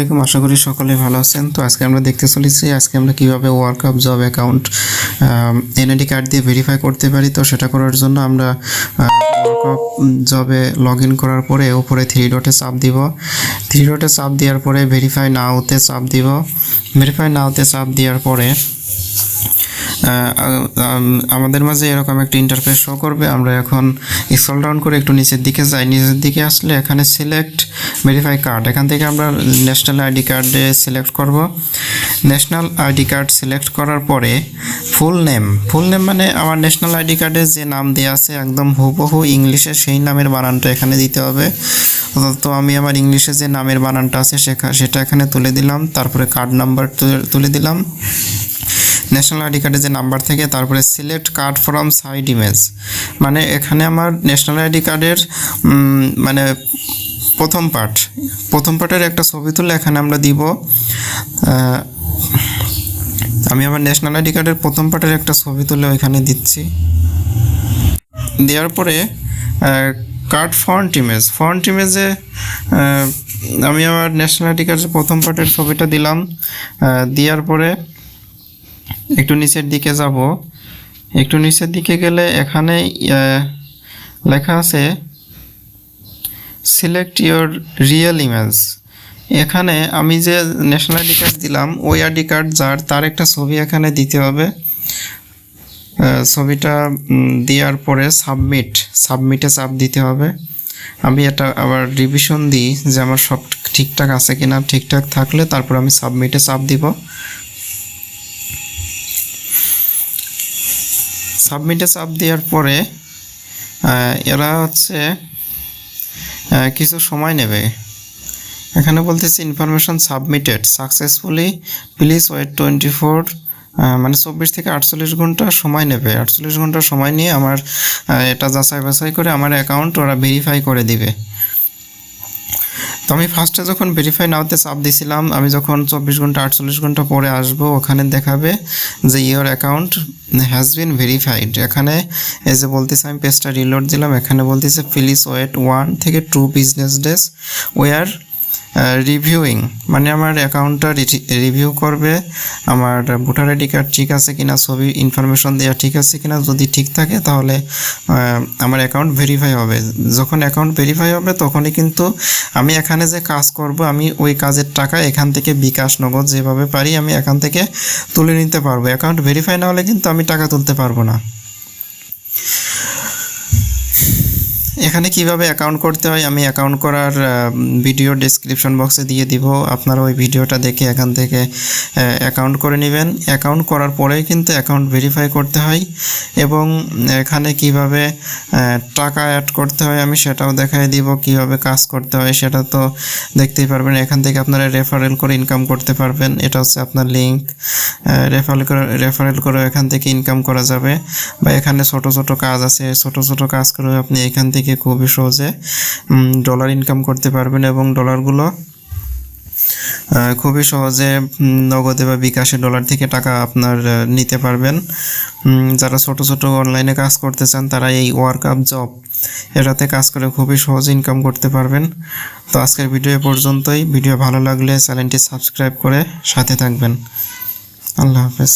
আলাইকুম, আশা করি সকলে ভালো আছেন। তো আজকে আমরা দেখতে চলেছি আজকে আমরা কিভাবে work up job account NID card দিয়ে ভেরিফাই করতে পারি। তো সেটা করার জন্য আমরা ওয়ার্ক আপ জবে লগ ইন করার পরে উপরে থ্রি ডটে চাপ দিব। থ্রি ডটে চাপ দেওয়ার পরে ভেরিফাই নাওতে চাপ দিব। ভেরিফাই নাওতে চাপ দেওয়ার পরে আমাদের মাঝে এরকম একটা ইন্টারফেস শো করবে। আমরা এখন স্ক্রল ডাউন করে একটু নিচের দিকে যাই। নিচের দিকে আসলে এখানে সিলেক্ট ভেরিফাই কার্ড, এখান থেকে আমরা ন্যাশনাল আইডি কার্ডে সিলেক্ট করব। ন্যাশনাল আইডি কার্ড সিলেক্ট করার পরে ফুল নেম মানে আমার ন্যাশনাল আইডি কার্ডে যে নাম দেওয়া আছে একদম হুবহু ইংলিশে সেই নামের বানানটা এখানে দিতে হবে। তো আমি আমার ইংলিশে যে নামের বানানটা আছে সেটা এখানে তুলে দিলাম। তারপরে কার্ড নাম্বার তুলে দিলাম ন্যাশনাল আইডি কার্ডে যে নাম্বার থেকে। তারপরে select card from side image, মানে এখানে আমার ন্যাশনাল আইডি কার্ডের মানে প্রথম পার্টের একটা ছবি তুলে এখানে আমরা দিব। আমি আমার ন্যাশনাল আইডি কার্ডের প্রথম পার্টের একটা ছবি তুলে ওইখানে দিচ্ছি। দেওয়ার পরে কার্ড ফন্ট ইমেজে আমি আমার ন্যাশনাল আইডি কার্ডের প্রথম পার্টের ছবিটা দিলাম। দেওয়ার পরে একটু নিচের দিকে যাব। একটু নিচের দিকে গেলে এখানে লেখা আছে সিলেক্ট ইয়োর রিয়েল ইমেজ। এখানে আমি যে ন্যাশনাল আইডি কার্ড দিলাম ওই আইডি কার্ড তার একটা ছবি এখানে দিতে হবে। ছবিটা দেওয়ার পরে সাবমিটে চাপ দিতে হবে। আমি এটা আবার রিভিশন দিই যে আমার সব ঠিকঠাক আছে কিনা। ঠিকঠাক থাকলে তারপর আমি সাবমিটে চাপ দিব। সাবমিটে চাপ দেওয়ার পরে এরা কিছু সময় নেবে। এখানে বলতেছে information submitted successfully, please wait 24 মানে 24 থেকে 48 ঘন্টা সময় নেবে। 48 ঘন্টা সময় নিয়ে আমার এটা যাচাই বাছাই করে আমার অ্যাকাউন্ট ওরা ভেরিফাই করে দিবে। তো আমি ফার্স্টে যখন ভেরিফাই নাওতে চাপ দিছিলাম, আমি যখন 24 ঘন্টা 48 ঘন্টা পরে আসবো ওখানে দেখাবে যে your account has been verified. এখানে এই যে বলতেছে, আমি পেজটা রিলোড দিলাম, এখানে বলতেছে প্লিজ ওয়েট 1 থেকে 2 business days we are reviewing, মানে আমার অ্যাকাউন্টটা রিভিউ করবে। আমার ভোটার আইডি কার্ড ঠিক আছে কিনা, ছবি ইনফরমেশন দেওয়া ঠিক আছে কিনা। যদি ঠিক থাকে তাহলে আমার অ্যাকাউন্ট ভেরিফাই হবে। যখন অ্যাকাউন্ট ভেরিফাই হবে তখনই কিন্তু আমি এখানে যে কাজ করব, আমি ওই কাজের টাকা এখান থেকে বিকাশ নগদ যেভাবে পারি আমি এখান থেকে তুলে নিতে পারবো। অ্যাকাউন্ট ভেরিফাই না হলে কিন্তু আমি টাকা তুলতে পারবো না। এখানে কিভাবে অ্যাকাউন্ট করতে হয় আমি অ্যাকাউন্ট করার ভিডিও ডেসক্রিপশন বক্সে দিয়ে দিব। আপনারা ওই ভিডিওটা দেখে এখান থেকে অ্যাকাউন্ট করে নেবেন। অ্যাকাউন্ট করার পরেই কিন্তু অ্যাকাউন্ট ভেরিফাই করতে হয়। এবং এখানে কিভাবে টাকা অ্যাড করতে হয় আমি সেটাও দেখাই দিব। কিভাবে কাজ করতে হয় সেটা তো দেখতেই পারবেন। এখান থেকে আপনারা রেফারেল করে ইনকাম করতে পারবেন। এটা হচ্ছে আপনার লিঙ্ক। রেফারেল করে এখান থেকে ইনকাম করা যাবে। বা এখানে ছোট ছোট কাজ আছে, ছোট কাজ করে আপনি এখান থেকে খুবই সহজে ডলার ইনকাম করতে পারবেন। এবং ডলারগুলো খুবই সহজে নগদে বা বিকাশে ডলার থেকে টাকা আপনার নিতে পারবেন। যারা ছোট অনলাইনে কাজ করতে চান তারা এই ওয়ার্ক আপ জব এটাতে কাজ করে খুবই সহজে ইনকাম করতে পারবেন। তো আজকের ভিডিও পর্যন্তই। ভিডিও ভালো লাগলে চ্যানেলটি সাবস্ক্রাইব করে সাথে থাকবেন। আল্লাহ হাফেজ।